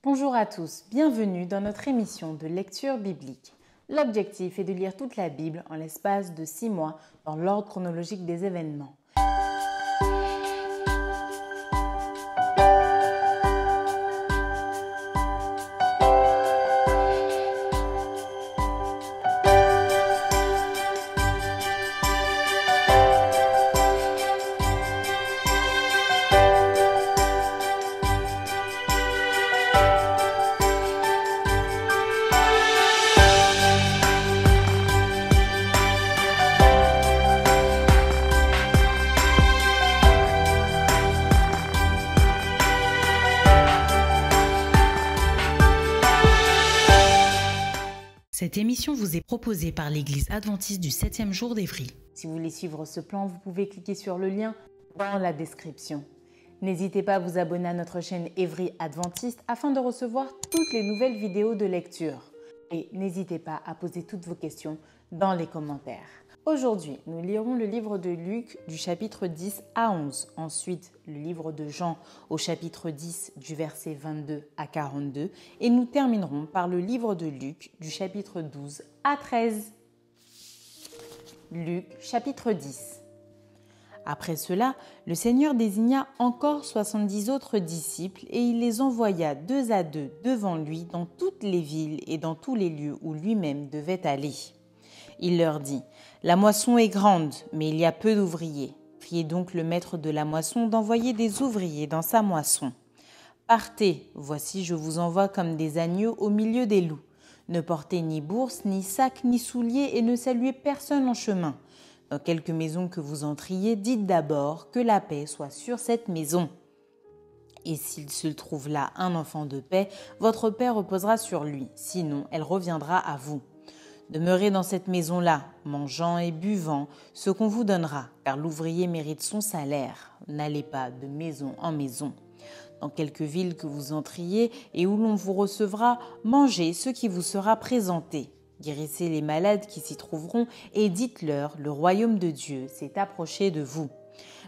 Bonjour à tous, bienvenue dans notre émission de lecture biblique. L'objectif est de lire toute la Bible en l'espace de 6 mois dans l'ordre chronologique des événements. Cette émission vous est proposée par l'Église adventiste du 7e jour d'Évry. Si vous voulez suivre ce plan, vous pouvez cliquer sur le lien dans la description. N'hésitez pas à vous abonner à notre chaîne Évry Adventiste afin de recevoir toutes les nouvelles vidéos de lecture. Et n'hésitez pas à poser toutes vos questions dans les commentaires. Aujourd'hui, nous lirons le livre de Luc du chapitre 10 à 11. Ensuite, le livre de Jean au chapitre 10 du verset 22 à 42. Et nous terminerons par le livre de Luc du chapitre 12 à 13. Luc chapitre 10. Après cela, le Seigneur désigna encore 70 autres disciples et il les envoya 2 à 2 devant lui dans toutes les villes et dans tous les lieux où lui-même devait aller. Il leur dit : « La moisson est grande, mais il y a peu d'ouvriers. Priez donc le maître de la moisson d'envoyer des ouvriers dans sa moisson. Partez, voici je vous envoie comme des agneaux au milieu des loups. Ne portez ni bourse, ni sac, ni souliers et ne saluez personne en chemin. Dans quelque maison que vous entriez, dites d'abord que la paix soit sur cette maison. Et s'il se trouve là un enfant de paix, votre paix reposera sur lui, sinon elle reviendra à vous. Demeurez dans cette maison-là, mangeant et buvant ce qu'on vous donnera, car l'ouvrier mérite son salaire. N'allez pas de maison en maison. Dans quelque ville que vous entriez et où l'on vous recevra, mangez ce qui vous sera présenté. Guérissez les malades qui s'y trouveront et dites-leur, le royaume de Dieu s'est approché de vous.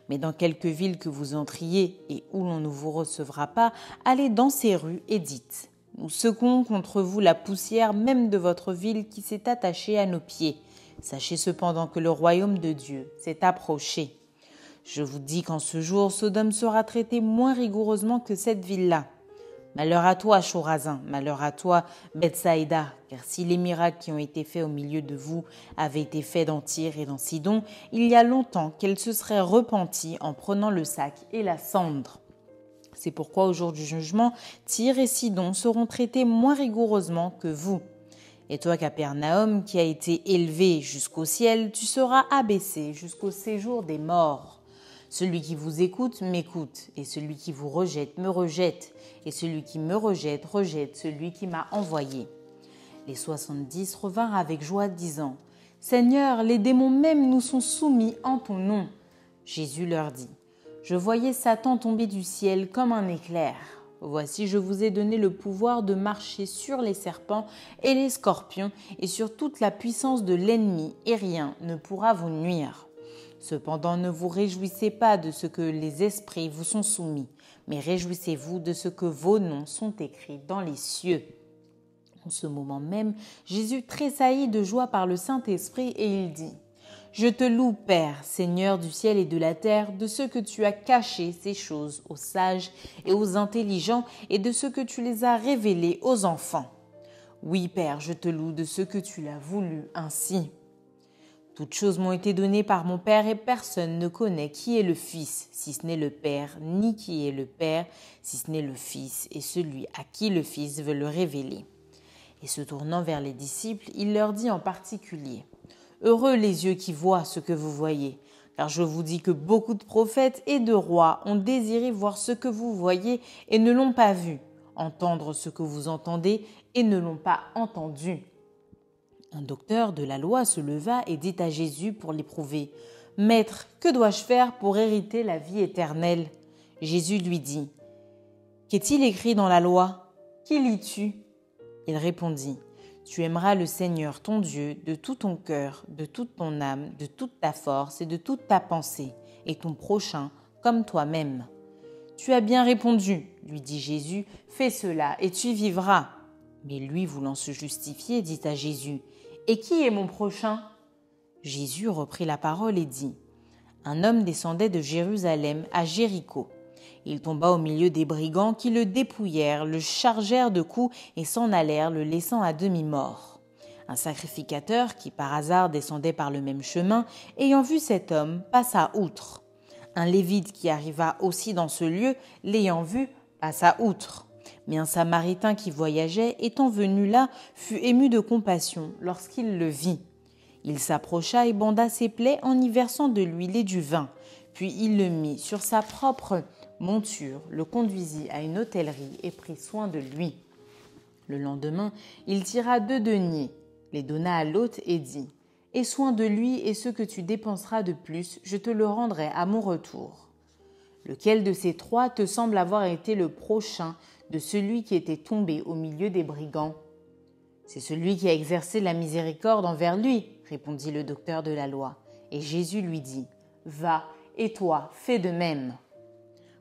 Mais dans quelque ville que vous entriez et où l'on ne vous recevra pas, allez dans ces rues et dites : nous secouons contre vous la poussière même de votre ville qui s'est attachée à nos pieds. Sachez cependant que le royaume de Dieu s'est approché. Je vous dis qu'en ce jour, Sodome sera traitée moins rigoureusement que cette ville-là. Malheur à toi, Chorazin, malheur à toi, Bethsaïda, car si les miracles qui ont été faits au milieu de vous avaient été faits dans Tyr et dans Sidon, il y a longtemps qu'elle se serait repentie en prenant le sac et la cendre. C'est pourquoi au jour du jugement, Tyr et Sidon seront traités moins rigoureusement que vous. Et toi, Capernaum, qui a été élevé jusqu'au ciel, tu seras abaissé jusqu'au séjour des morts. Celui qui vous écoute m'écoute, et celui qui vous rejette me rejette, et celui qui me rejette rejette celui qui m'a envoyé. Les 70 revinrent avec joie, disant : Seigneur, les démons même nous sont soumis en ton nom. Jésus leur dit : je voyais Satan tomber du ciel comme un éclair. Voici, je vous ai donné le pouvoir de marcher sur les serpents et les scorpions et sur toute la puissance de l'ennemi, et rien ne pourra vous nuire. Cependant, ne vous réjouissez pas de ce que les esprits vous sont soumis, mais réjouissez-vous de ce que vos noms sont écrits dans les cieux. En ce moment même, Jésus tressaillit de joie par le Saint-Esprit et il dit : je te loue, Père, Seigneur du ciel et de la terre, de ce que tu as caché ces choses aux sages et aux intelligents et de ce que tu les as révélées aux enfants. Oui, Père, je te loue de ce que tu l'as voulu ainsi. Toutes choses m'ont été données par mon Père et personne ne connaît qui est le Fils, si ce n'est le Père, ni qui est le Père, si ce n'est le Fils et celui à qui le Fils veut le révéler. Et se tournant vers les disciples, il leur dit en particulier : heureux les yeux qui voient ce que vous voyez, car je vous dis que beaucoup de prophètes et de rois ont désiré voir ce que vous voyez et ne l'ont pas vu, entendre ce que vous entendez et ne l'ont pas entendu. Un docteur de la loi se leva et dit à Jésus pour l'éprouver : Maître, que dois-je faire pour hériter la vie éternelle ? Jésus lui dit : Qu'est-il écrit dans la loi ? Qui lis-tu ? Il répondit : Tu aimeras le Seigneur ton Dieu de tout ton cœur, de toute ton âme, de toute ta force et de toute ta pensée, et ton prochain comme toi-même. « Tu as bien répondu, lui dit Jésus, fais cela et tu vivras. » Mais lui, voulant se justifier, dit à Jésus, « Et qui est mon prochain ?» Jésus reprit la parole et dit, « Un homme descendait de Jérusalem à Jéricho. Il tomba au milieu des brigands qui le dépouillèrent, le chargèrent de coups et s'en allèrent, le laissant à demi-mort. Un sacrificateur, qui par hasard descendait par le même chemin, ayant vu cet homme, passa outre. Un lévite qui arriva aussi dans ce lieu, l'ayant vu, passa outre. Mais un Samaritain qui voyageait, étant venu là, fut ému de compassion lorsqu'il le vit. Il s'approcha et banda ses plaies en y versant de l'huile et du vin. Puis il le mit sur sa propre monture, le conduisit à une hôtellerie et prit soin de lui. Le lendemain, il tira 2 deniers, les donna à l'hôte et dit « Aie soin de lui et ce que tu dépenseras de plus, je te le rendrai à mon retour. » Lequel de ces 3 te semble avoir été le prochain de celui qui était tombé au milieu des brigands ? C'est celui qui a exercé la miséricorde envers lui, répondit le docteur de la loi. Et Jésus lui dit, va, et toi, fais de même.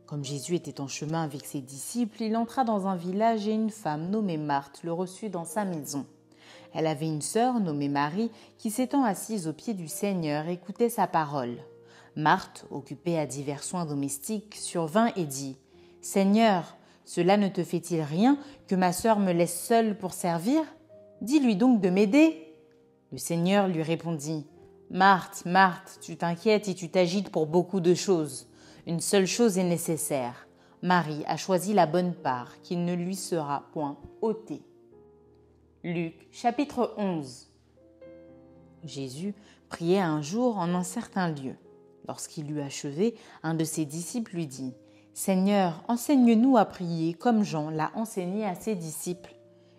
Comme Jésus était en chemin avec ses disciples, il entra dans un village et une femme nommée Marthe le reçut dans sa maison. Elle avait une sœur nommée Marie qui s'étant assise aux pieds du Seigneur écoutait sa parole. Marthe, occupée à divers soins domestiques, survint et dit, « Seigneur, cela ne te fait-il rien que ma sœur me laisse seule pour servir ? Dis-lui donc de m'aider. » Le Seigneur lui répondit, « Marthe, Marthe, tu t'inquiètes et tu t'agites pour beaucoup de choses. Une seule chose est nécessaire. Marie a choisi la bonne part qui ne lui sera point ôtée. » Luc, chapitre 11. Jésus priait un jour en un certain lieu. Lorsqu'il eut achevé, un de ses disciples lui dit, « Seigneur, enseigne-nous à prier comme Jean l'a enseigné à ses disciples. »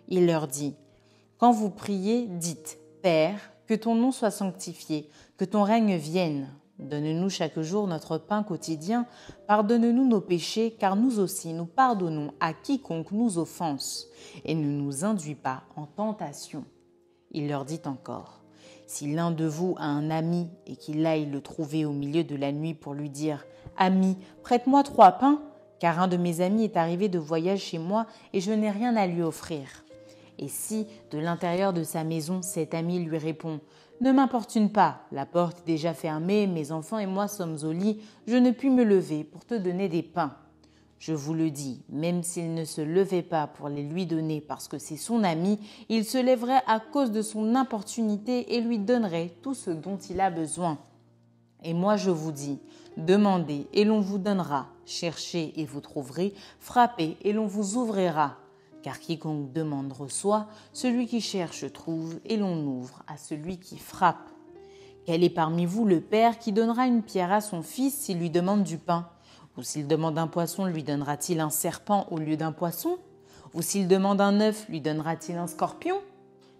Il leur dit, « Quand vous priez, dites, Père, que ton nom soit sanctifié, que ton règne vienne. Donne-nous chaque jour notre pain quotidien. Pardonne-nous nos péchés, car nous aussi nous pardonnons à quiconque nous offense. Et ne nous induis pas en tentation. » Il leur dit encore, « Si l'un de vous a un ami et qu'il aille le trouver au milieu de la nuit pour lui dire, « Ami, prête-moi 3 pains, car un de mes amis est arrivé de voyage chez moi et je n'ai rien à lui offrir. » Et si, de l'intérieur de sa maison, cet ami lui répond « Ne m'importune pas, la porte est déjà fermée, mes enfants et moi sommes au lit, je ne puis me lever pour te donner des pains. » Je vous le dis, même s'il ne se levait pas pour les lui donner parce que c'est son ami, il se lèverait à cause de son importunité et lui donnerait tout ce dont il a besoin. Et moi je vous dis, demandez et l'on vous donnera, cherchez et vous trouverez, frappez et l'on vous ouvrira. Car quiconque demande reçoit, celui qui cherche trouve, et l'on ouvre à celui qui frappe. Quel est parmi vous le père qui donnera une pierre à son fils s'il lui demande du pain ? Ou s'il demande un poisson, lui donnera-t-il un serpent au lieu d'un poisson ? Ou s'il demande un œuf, lui donnera-t-il un scorpion ?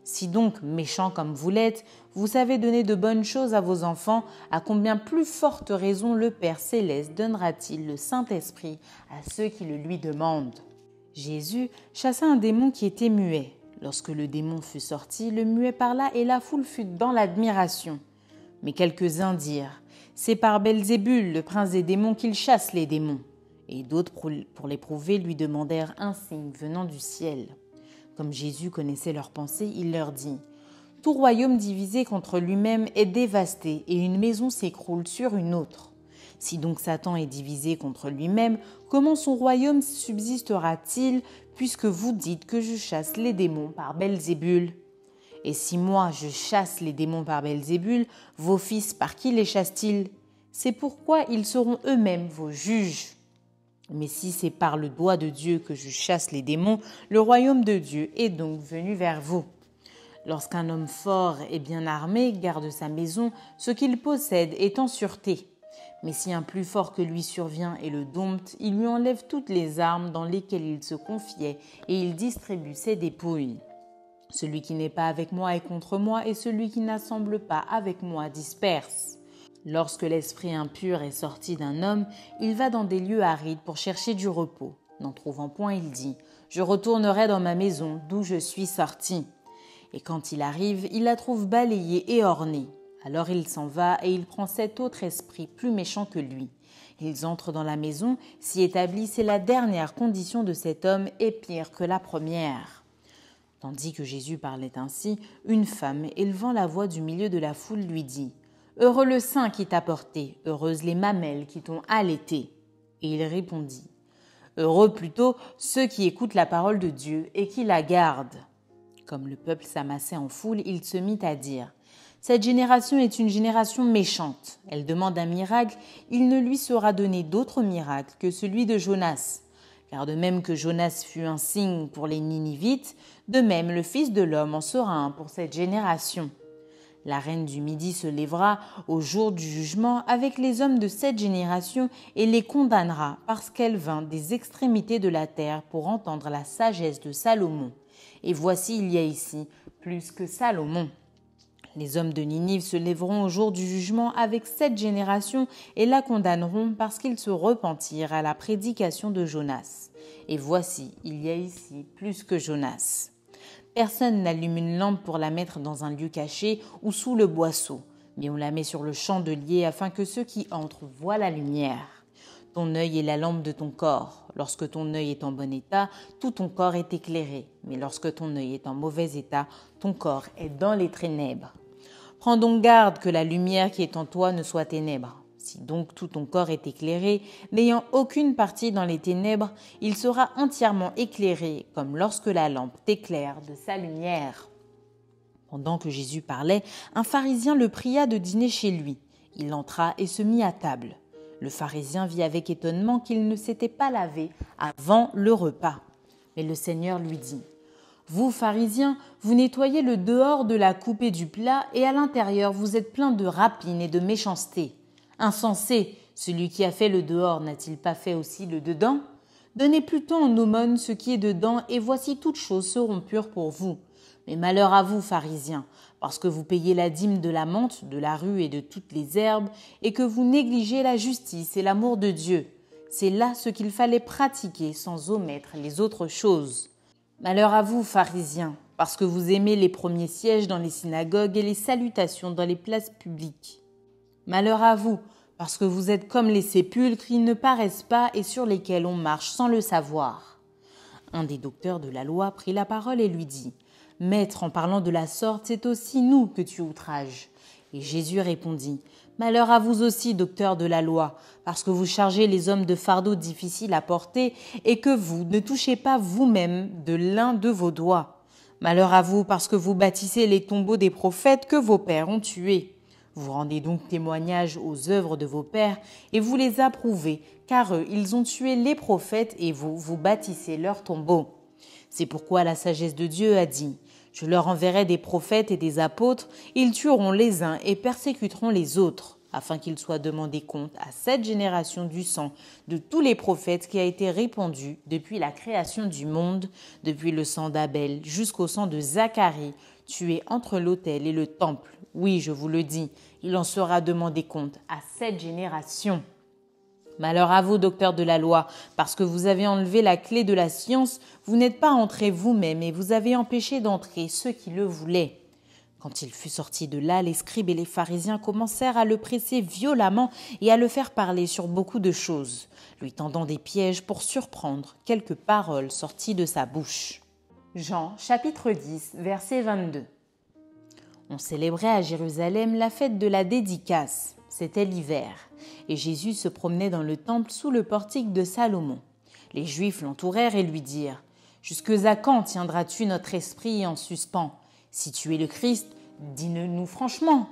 Si donc, méchants comme vous l'êtes, vous savez donner de bonnes choses à vos enfants, à combien plus forte raison le Père céleste donnera-t-il le Saint-Esprit à ceux qui le lui demandent ? Jésus chassa un démon qui était muet. Lorsque le démon fut sorti, le muet parla et la foule fut dans l'admiration. Mais quelques-uns dirent, « C'est par Belzébul, le prince des démons, qu'il chasse les démons. » Et d'autres, pour l'éprouver, lui demandèrent un signe venant du ciel. Comme Jésus connaissait leurs pensées, il leur dit, « Tout royaume divisé contre lui-même est dévasté et une maison s'écroule sur une autre. Si donc Satan est divisé contre lui-même, comment son royaume subsistera-t-il, puisque vous dites que je chasse les démons par Belzébul ? Et si moi je chasse les démons par Belzébul, vos fils par qui les chassent-ils ? C'est pourquoi ils seront eux-mêmes vos juges. Mais si c'est par le doigt de Dieu que je chasse les démons, le royaume de Dieu est donc venu vers vous. Lorsqu'un homme fort et bien armé garde sa maison, ce qu'il possède est en sûreté. Mais si un plus fort que lui survient et le dompte, il lui enlève toutes les armes dans lesquelles il se confiait et il distribue ses dépouilles. Celui qui n'est pas avec moi est contre moi et celui qui n'assemble pas avec moi disperse. Lorsque l'esprit impur est sorti d'un homme, il va dans des lieux arides pour chercher du repos. N'en trouvant point, il dit « Je retournerai dans ma maison d'où je suis sorti. » Et quand il arrive, il la trouve balayée et ornée. Alors il s'en va et il prend 7 autres esprits plus méchants que lui. Ils entrent dans la maison, s'y établissent et la dernière condition de cet homme est pire que la première. » Tandis que Jésus parlait ainsi, une femme, élevant la voix du milieu de la foule, lui dit « Heureux le sein qui t'a porté, heureuses les mamelles qui t'ont allaité. » Et il répondit « Heureux plutôt ceux qui écoutent la parole de Dieu et qui la gardent. » Comme le peuple s'amassait en foule, il se mit à dire « Cette génération est une génération méchante. Elle demande un miracle, il ne lui sera donné d'autre miracle que celui de Jonas. Car de même que Jonas fut un signe pour les Ninivites, de même le Fils de l'homme en sera un pour cette génération. La reine du Midi se lèvera au jour du jugement avec les hommes de cette génération et les condamnera parce qu'elle vint des extrémités de la terre pour entendre la sagesse de Salomon. Et voici, il y a ici plus que Salomon. Les hommes de Ninive se lèveront au jour du jugement avec cette génération et la condamneront parce qu'ils se repentirent à la prédication de Jonas. Et voici, il y a ici plus que Jonas. Personne n'allume une lampe pour la mettre dans un lieu caché ou sous le boisseau, mais on la met sur le chandelier afin que ceux qui entrent voient la lumière. Ton œil est la lampe de ton corps. Lorsque ton œil est en bon état, tout ton corps est éclairé. Mais lorsque ton œil est en mauvais état, ton corps est dans les ténèbres. Prends donc garde que la lumière qui est en toi ne soit ténèbres. Si donc tout ton corps est éclairé, n'ayant aucune partie dans les ténèbres, il sera entièrement éclairé, comme lorsque la lampe t'éclaire de sa lumière. » Pendant que Jésus parlait, un pharisien le pria de dîner chez lui. Il entra et se mit à table. Le pharisien vit avec étonnement qu'il ne s'était pas lavé avant le repas. Mais le Seigneur lui dit « Vous, pharisiens, vous nettoyez le dehors de la coupe et du plat, et à l'intérieur vous êtes pleins de rapine et de méchanceté. Insensé, celui qui a fait le dehors n'a-t-il pas fait aussi le dedans? Donnez plutôt en aumône ce qui est dedans, et voici toutes choses seront pures pour vous. Mais malheur à vous, pharisiens, parce que vous payez la dîme de la menthe, de la rue et de toutes les herbes, et que vous négligez la justice et l'amour de Dieu. C'est là ce qu'il fallait pratiquer sans omettre les autres choses. Malheur à vous, pharisiens, parce que vous aimez les premiers sièges dans les synagogues et les salutations dans les places publiques. Malheur à vous, parce que vous êtes comme les sépulcres qui ne paraissent pas et sur lesquels on marche sans le savoir. » Un des docteurs de la loi prit la parole et lui dit « Maître, en parlant de la sorte, c'est aussi nous que tu outrages. » Et Jésus répondit « Malheur à vous aussi, docteurs de la loi, parce que vous chargez les hommes de fardeaux difficiles à porter et que vous ne touchez pas vous-même de l'un de vos doigts. Malheur à vous, parce que vous bâtissez les tombeaux des prophètes que vos pères ont tués. Vous rendez donc témoignage aux œuvres de vos pères et vous les approuvez, car eux, ils ont tué les prophètes et vous bâtissez leurs tombeaux. C'est pourquoi la sagesse de Dieu a dit « Je leur enverrai des prophètes et des apôtres, ils tueront les uns et persécuteront les autres, afin qu'il soit demandé compte à cette génération du sang de tous les prophètes qui a été répandu depuis la création du monde, depuis le sang d'Abel jusqu'au sang de Zacharie, tué entre l'autel et le temple. Oui, je vous le dis, il en sera demandé compte à cette génération. Malheur à vous, docteurs de la loi, parce que vous avez enlevé la clé de la science, vous n'êtes pas entrés vous-même et vous avez empêché d'entrer ceux qui le voulaient. » Quand il fut sorti de là, les scribes et les pharisiens commencèrent à le presser violemment et à le faire parler sur beaucoup de choses, lui tendant des pièges pour surprendre quelques paroles sorties de sa bouche. Jean, chapitre 10, verset 22. On célébrait à Jérusalem la fête de la dédicace. C'était l'hiver, et Jésus se promenait dans le temple sous le portique de Salomon. Les Juifs l'entourèrent et lui dirent « Jusque à quand tiendras-tu notre esprit en suspens? Si tu es le Christ, dis-le-nous franchement. »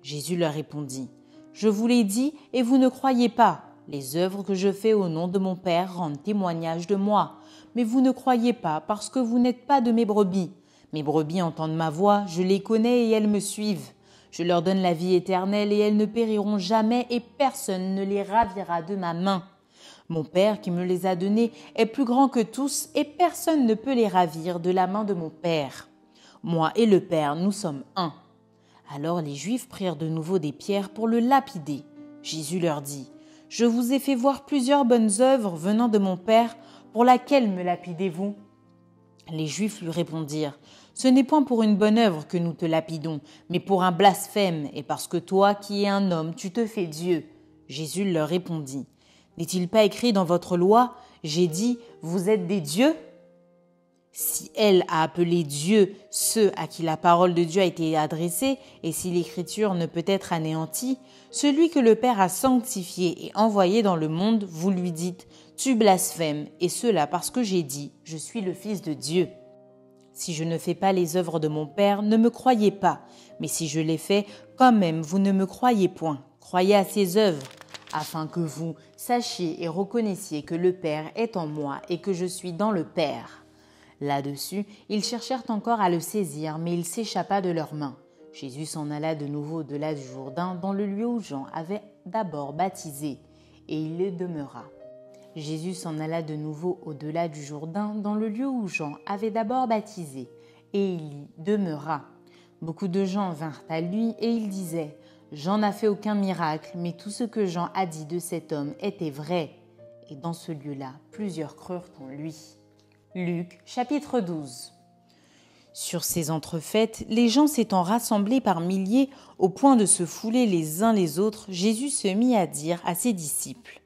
Jésus leur répondit « Je vous l'ai dit et vous ne croyez pas. Les œuvres que je fais au nom de mon Père rendent témoignage de moi. Mais vous ne croyez pas parce que vous n'êtes pas de mes brebis. Mes brebis entendent ma voix, je les connais et elles me suivent. Je leur donne la vie éternelle et elles ne périront jamais et personne ne les ravira de ma main. Mon Père qui me les a donnés est plus grand que tous et personne ne peut les ravir de la main de mon Père. Moi et le Père, nous sommes un. » Alors les Juifs prirent de nouveau des pierres pour le lapider. Jésus leur dit « Je vous ai fait voir plusieurs bonnes œuvres venant de mon Père, pour laquelle me lapidez-vous ? Les Juifs lui répondirent : « Ce n'est point pour une bonne œuvre que nous te lapidons, mais pour un blasphème, et parce que toi, qui es un homme, tu te fais Dieu. » Jésus leur répondit : « N'est-il pas écrit dans votre loi : j'ai dit, vous êtes des dieux ? Si elle a appelé Dieu ceux à qui la parole de Dieu a été adressée, et si l'écriture ne peut être anéantie, celui que le Père a sanctifié et envoyé dans le monde, vous lui dites : tu blasphèmes, et cela parce que j'ai dit, je suis le Fils de Dieu. Si je ne fais pas les œuvres de mon Père, ne me croyez pas, mais si je les fais, quand même vous ne me croyez point. Croyez à ses œuvres, afin que vous sachiez et reconnaissiez que le Père est en moi et que je suis dans le Père. Là-dessus, ils cherchèrent encore à le saisir, mais il s'échappa de leurs mains. Jésus s'en alla de nouveau au-delà du Jourdain, dans le lieu où Jean avait d'abord baptisé, et il y demeura. Jésus s'en alla de nouveau au-delà du Jourdain, dans le lieu où Jean avait d'abord baptisé, et il y demeura. Beaucoup de gens vinrent à lui, et ils disaient : Jean n'a fait aucun miracle, mais tout ce que Jean a dit de cet homme était vrai. Et dans ce lieu-là, plusieurs crurent en lui. Luc, chapitre 12. Sur ces entrefaites, les gens s'étant rassemblés par milliers au point de se fouler les uns les autres, Jésus se mit à dire à ses disciples :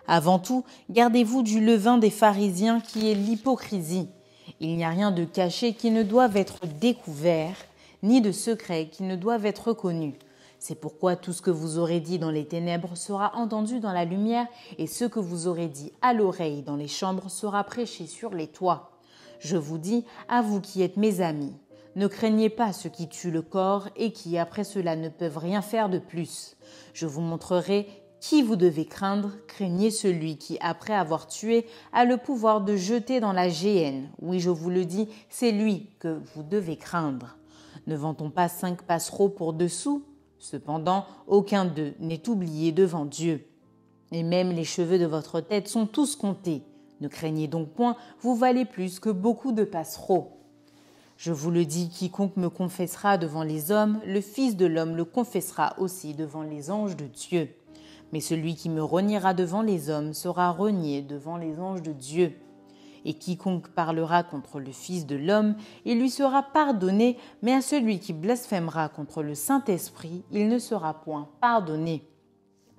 Avant tout, gardez-vous du levain des pharisiens qui est l'hypocrisie. Il n'y a rien de caché qui ne doive être découvert, ni de secret qui ne doive être connu. C'est pourquoi tout ce que vous aurez dit dans les ténèbres sera entendu dans la lumière, et ce que vous aurez dit à l'oreille dans les chambres sera prêché sur les toits. Je vous dis, à vous qui êtes mes amis, ne craignez pas ceux qui tuent le corps et qui après cela ne peuvent rien faire de plus. Je vous montrerai qui vous devez craindre. Craignez celui qui, après avoir tué, a le pouvoir de jeter dans la géhenne. Oui, je vous le dis, c'est lui que vous devez craindre. Ne vend-on pas 5 passereaux pour 2 sous ? Cependant, aucun d'eux n'est oublié devant Dieu. Et même les cheveux de votre tête sont tous comptés. Ne craignez donc point, vous valez plus que beaucoup de passereaux. Je vous le dis, quiconque me confessera devant les hommes, le Fils de l'homme le confessera aussi devant les anges de Dieu. Mais celui qui me reniera devant les hommes sera renié devant les anges de Dieu. Et quiconque parlera contre le Fils de l'homme, il lui sera pardonné, mais à celui qui blasphémera contre le Saint-Esprit, il ne sera point pardonné.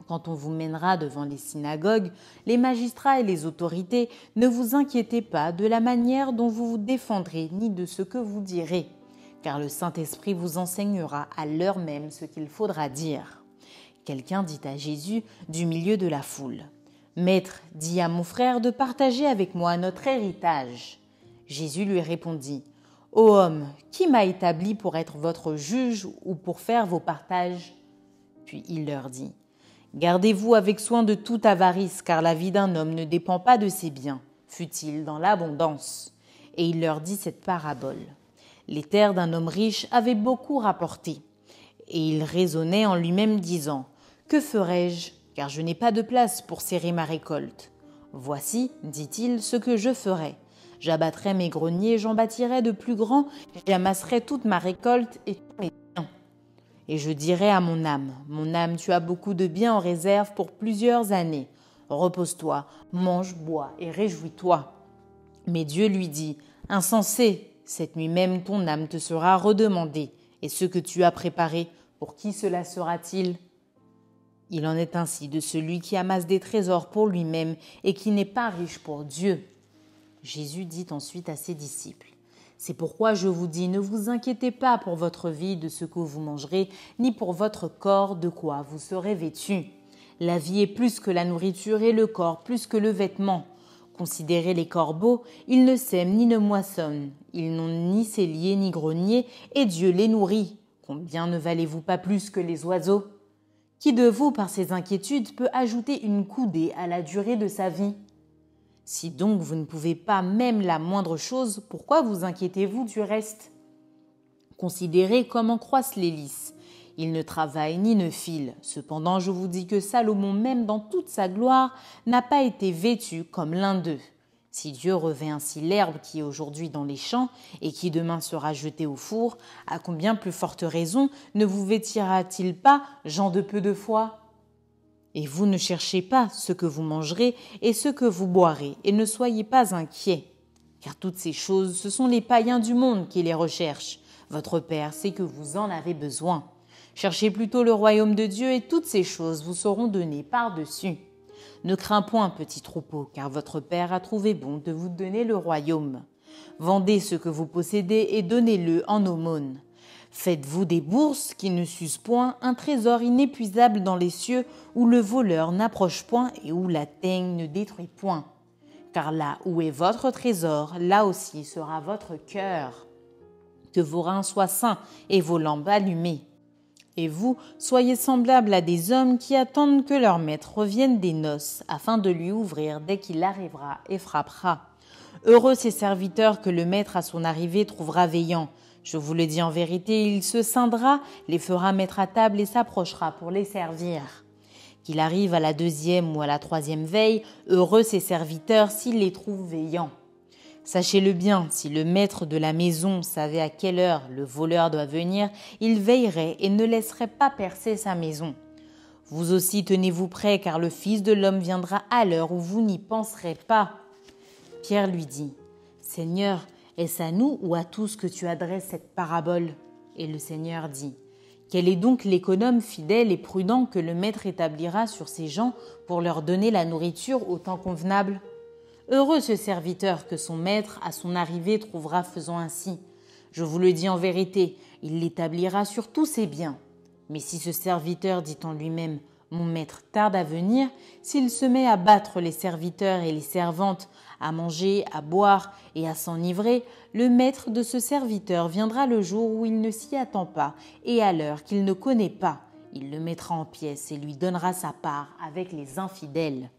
Quand on vous mènera devant les synagogues, les magistrats et les autorités, ne vous inquiétez pas de la manière dont vous vous défendrez, ni de ce que vous direz, car le Saint-Esprit vous enseignera à l'heure même ce qu'il faudra dire. Quelqu'un dit à Jésus du milieu de la foule : « Maître, dis à mon frère de partager avec moi notre héritage. » Jésus lui répondit : « Ô homme, qui m'a établi pour être votre juge ou pour faire vos partages ?» Puis il leur dit : « Gardez-vous avec soin de toute avarice, car la vie d'un homme ne dépend pas de ses biens, fût-il dans l'abondance. » Et il leur dit cette parabole. Les terres d'un homme riche avaient beaucoup rapporté. Et il raisonnait en lui-même disant : « Que ferai-je ? Car je n'ai pas de place pour serrer ma récolte. Voici, dit-il, ce que je ferai. J'abattrai mes greniers, j'en bâtirai de plus grands, j'amasserai toute ma récolte et tous mes biens. Et je dirai à mon âme, tu as beaucoup de biens en réserve pour plusieurs années. Repose-toi, mange, bois et réjouis-toi. Mais Dieu lui dit : insensé, cette nuit même ton âme te sera redemandée. Et ce que tu as préparé, pour qui cela sera-t-il ? Il en est ainsi de celui qui amasse des trésors pour lui-même et qui n'est pas riche pour Dieu. Jésus dit ensuite à ses disciples : c'est pourquoi je vous dis, ne vous inquiétez pas pour votre vie de ce que vous mangerez, ni pour votre corps de quoi vous serez vêtus. La vie est plus que la nourriture et le corps plus que le vêtement. Considérez les corbeaux, ils ne sèment ni ne moissonnent, ils n'ont ni cellier ni grenier, et Dieu les nourrit. Combien ne valez-vous pas plus que les oiseaux ? Qui de vous, par ses inquiétudes, peut ajouter une coudée à la durée de sa vie ? Si donc vous ne pouvez pas même la moindre chose, pourquoi vous inquiétez-vous du reste ? Considérez comment croissent les lys. Ils ne travaillent ni ne filent. Cependant, je vous dis que Salomon, même dans toute sa gloire, n'a pas été vêtu comme l'un d'eux. Si Dieu revêt ainsi l'herbe qui est aujourd'hui dans les champs et qui demain sera jetée au four, à combien plus forte raison ne vous vêtira-t-il pas, gens de peu de foi ? Et vous ne cherchez pas ce que vous mangerez et ce que vous boirez, et ne soyez pas inquiets. Car toutes ces choses, ce sont les païens du monde qui les recherchent. Votre Père sait que vous en avez besoin. Cherchez plutôt le royaume de Dieu et toutes ces choses vous seront données par-dessus. Ne crains point, petit troupeau, car votre Père a trouvé bon de vous donner le royaume. Vendez ce que vous possédez et donnez-le en aumône. Faites-vous des bourses qui ne s'usent point, un trésor inépuisable dans les cieux, où le voleur n'approche point et où la teigne ne détruit point. Car là où est votre trésor, là aussi sera votre cœur. Que vos reins soient sains et vos lampes allumées. Et vous, soyez semblables à des hommes qui attendent que leur maître revienne des noces, afin de lui ouvrir dès qu'il arrivera et frappera. Heureux ces serviteurs que le maître à son arrivée trouvera veillant. Je vous le dis en vérité, il se scindra, les fera mettre à table et s'approchera pour les servir. Qu'il arrive à la 2e ou à la 3e veille, heureux ces serviteurs s'il les trouve veillants. Sachez-le bien, si le maître de la maison savait à quelle heure le voleur doit venir, il veillerait et ne laisserait pas percer sa maison. Vous aussi tenez-vous prêts, car le Fils de l'homme viendra à l'heure où vous n'y penserez pas. Pierre lui dit, « Seigneur, est-ce à nous ou à tous que tu adresses cette parabole ?» Et le Seigneur dit, « Quel est donc l'économe fidèle et prudent que le maître établira sur ses gens pour leur donner la nourriture au temps convenable ? Heureux ce serviteur que son maître à son arrivée trouvera faisant ainsi. Je vous le dis en vérité, il l'établira sur tous ses biens. Mais si ce serviteur dit en lui-même, mon maître tarde à venir, s'il se met à battre les serviteurs et les servantes, à manger, à boire et à s'enivrer, le maître de ce serviteur viendra le jour où il ne s'y attend pas et à l'heure qu'il ne connaît pas. Il le mettra en pièces et lui donnera sa part avec les infidèles.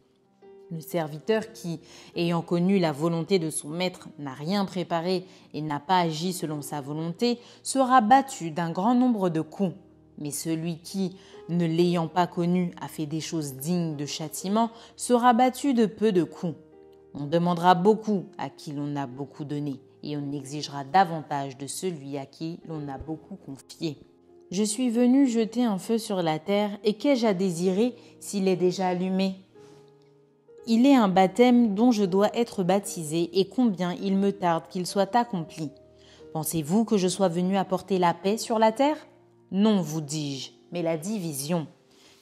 Le serviteur qui, ayant connu la volonté de son maître, n'a rien préparé et n'a pas agi selon sa volonté, sera battu d'un grand nombre de coups. Mais celui qui, ne l'ayant pas connu, a fait des choses dignes de châtiment, sera battu de peu de coups. On demandera beaucoup à qui l'on a beaucoup donné, et on exigera davantage de celui à qui l'on a beaucoup confié. Je suis venu jeter un feu sur la terre, et qu'ai-je à désirer s'il est déjà allumé ? Il est un baptême dont je dois être baptisé, et combien il me tarde qu'il soit accompli. Pensez-vous que je sois venu apporter la paix sur la terre ? Non, vous dis-je, mais la division.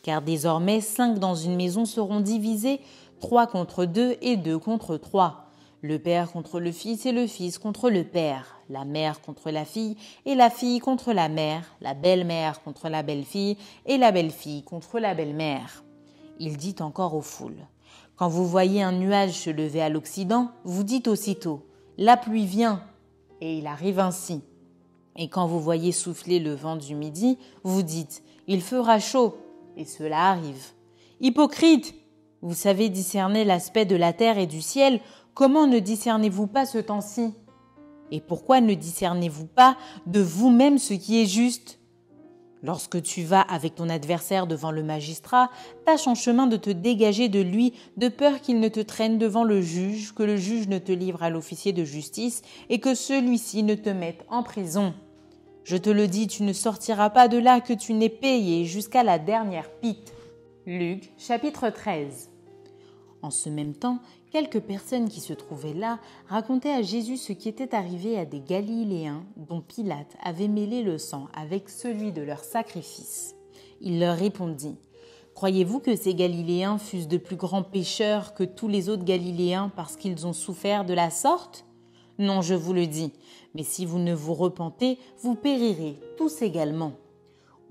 Car désormais 5 dans une maison seront divisés, 3 contre 2 et 2 contre 3. Le père contre le fils et le fils contre le père, la mère contre la fille et la fille contre la mère, la belle-mère contre la belle-fille et la belle-fille contre la belle-mère. Il dit encore aux foules. Quand vous voyez un nuage se lever à l'Occident, vous dites aussitôt « La pluie vient » et il arrive ainsi. Et quand vous voyez souffler le vent du midi, vous dites « Il fera chaud » et cela arrive. Hypocrite, vous savez discerner l'aspect de la terre et du ciel, comment ne discernez-vous pas ce temps-ci ? Et pourquoi ne discernez-vous pas de vous-même ce qui est juste ? Lorsque tu vas avec ton adversaire devant le magistrat, tâche en chemin de te dégager de lui, de peur qu'il ne te traîne devant le juge, que le juge ne te livre à l'officier de justice et que celui-ci ne te mette en prison. Je te le dis, tu ne sortiras pas de là que tu n'aies payé jusqu'à la dernière pipe. Luc, chapitre 13. En ce même temps, quelques personnes qui se trouvaient là racontaient à Jésus ce qui était arrivé à des Galiléens dont Pilate avait mêlé le sang avec celui de leur sacrifice. Il leur répondit « Croyez-vous que ces Galiléens fussent de plus grands pécheurs que tous les autres Galiléens parce qu'ils ont souffert de la sorte ? Non, je vous le dis, mais si vous ne vous repentez, vous périrez tous également. »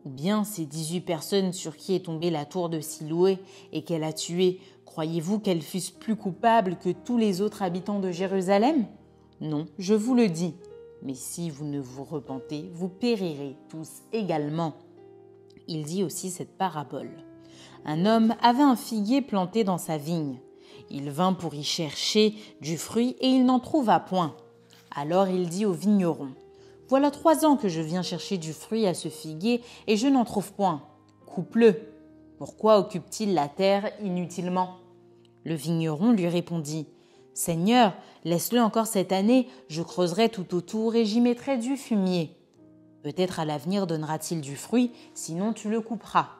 Ou bien ces 18 personnes sur qui est tombée la tour de Siloé et qu'elle a tuées, croyez-vous qu'elles fussent plus coupables que tous les autres habitants de Jérusalem ? Non, je vous le dis. Mais si vous ne vous repentez, vous périrez tous également. Il dit aussi cette parabole. Un homme avait un figuier planté dans sa vigne. Il vint pour y chercher du fruit et il n'en trouva point. Alors il dit au vigneron, « Voilà 3 ans que je viens chercher du fruit à ce figuier et je n'en trouve point. Coupe-le. Pourquoi occupe-t-il la terre inutilement ?» Le vigneron lui répondit, « Seigneur, laisse-le encore cette année, je creuserai tout autour et j'y mettrai du fumier. Peut-être à l'avenir donnera-t-il du fruit, sinon tu le couperas. »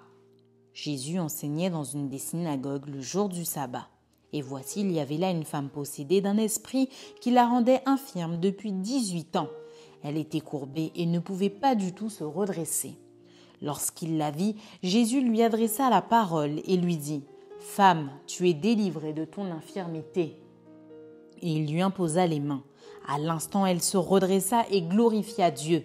Jésus enseignait dans une des synagogues le jour du sabbat. Et voici, il y avait là une femme possédée d'un esprit qui la rendait infirme depuis 18 ans. Elle était courbée et ne pouvait pas du tout se redresser. Lorsqu'il la vit, Jésus lui adressa la parole et lui dit « Femme, tu es délivrée de ton infirmité. » Et il lui imposa les mains. À l'instant, elle se redressa et glorifia Dieu.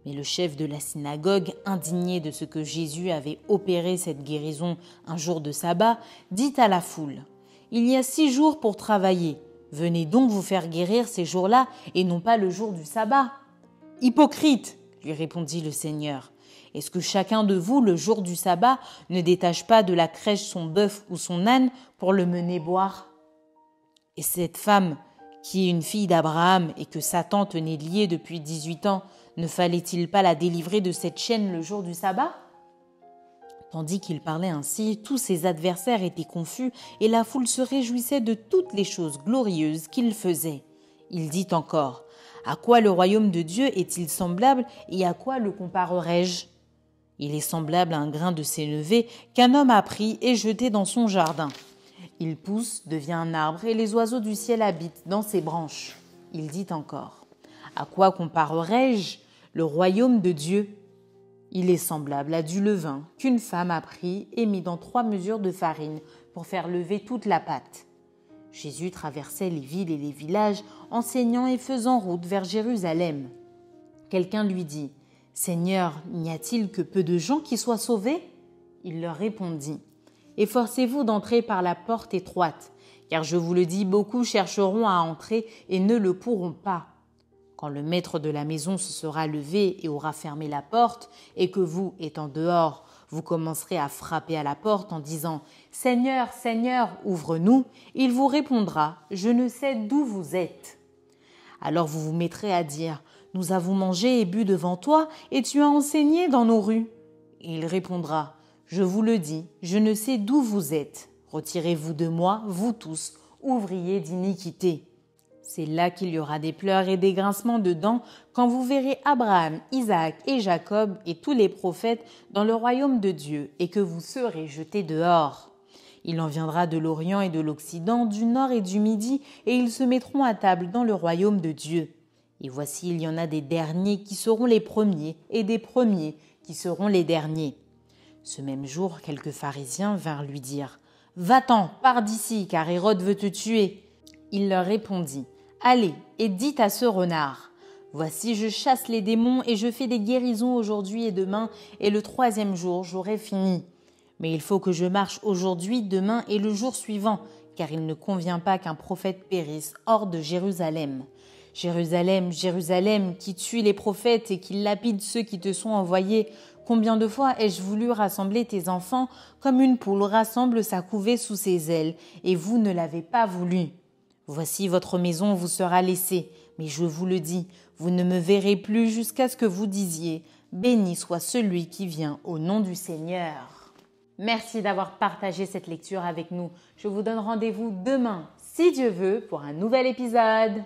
Mais le chef de la synagogue, indigné de ce que Jésus avait opéré cette guérison un jour de sabbat, dit à la foule « Il y a 6 jours pour travailler. Venez donc vous faire guérir ces jours-là et non pas le jour du sabbat. » « Hypocrite !» lui répondit le Seigneur. « Est-ce que chacun de vous, le jour du sabbat, ne détache pas de la crèche son bœuf ou son âne pour le mener boire ?» Et cette femme, qui est une fille d'Abraham et que Satan tenait liée depuis 18 ans, ne fallait-il pas la délivrer de cette chaîne le jour du sabbat ? Tandis qu'il parlait ainsi, tous ses adversaires étaient confus et la foule se réjouissait de toutes les choses glorieuses qu'il faisait. Il dit encore « À quoi le royaume de Dieu est-il semblable et à quoi le comparerai-je ? Il est semblable à un grain de sénévé qu'un homme a pris et jeté dans son jardin. Il pousse, devient un arbre et les oiseaux du ciel habitent dans ses branches. » Il dit encore « À quoi comparerai-je le royaume de Dieu ? Il est semblable à du levain qu'une femme a pris et mis dans 3 mesures de farine pour faire lever toute la pâte. » Jésus traversait les villes et les villages, enseignant et faisant route vers Jérusalem. Quelqu'un lui dit « Seigneur, n'y a-t-il que peu de gens qui soient sauvés ?» Il leur répondit « Efforcez-vous d'entrer par la porte étroite, car je vous le dis, beaucoup chercheront à entrer et ne le pourront pas. Quand le maître de la maison se sera levé et aura fermé la porte, et que vous, étant dehors, vous commencerez à frapper à la porte en disant « Seigneur, Seigneur, ouvre-nous », il vous répondra « Je ne sais d'où vous êtes. » Alors vous vous mettrez à dire « Nous avons mangé et bu devant toi, et tu as enseigné dans nos rues. » Et il répondra « Je vous le dis, je ne sais d'où vous êtes. Retirez-vous de moi, vous tous, ouvriers d'iniquité. » C'est là qu'il y aura des pleurs et des grincements de dents quand vous verrez Abraham, Isaac et Jacob et tous les prophètes dans le royaume de Dieu et que vous serez jetés dehors. Il en viendra de l'Orient et de l'Occident, du Nord et du Midi, et ils se mettront à table dans le royaume de Dieu. Et voici, il y en a des derniers qui seront les premiers et des premiers qui seront les derniers. Ce même jour, quelques pharisiens vinrent lui dire « Va-t'en, pars d'ici, car Hérode veut te tuer. » Il leur répondit « Allez, et dites à ce renard, voici je chasse les démons et je fais des guérisons aujourd'hui et demain, et le 3e jour j'aurai fini. Mais il faut que je marche aujourd'hui, demain et le jour suivant, car il ne convient pas qu'un prophète périsse hors de Jérusalem. Jérusalem, Jérusalem, qui tue les prophètes et qui lapide ceux qui te sont envoyés, combien de fois ai-je voulu rassembler tes enfants comme une poule rassemble sa couvée sous ses ailes, et vous ne l'avez pas voulu. Voici votre maison vous sera laissée, mais je vous le dis, vous ne me verrez plus jusqu'à ce que vous disiez « Béni soit celui qui vient au nom du Seigneur ». Merci d'avoir partagé cette lecture avec nous. Je vous donne rendez-vous demain, si Dieu veut, pour un nouvel épisode.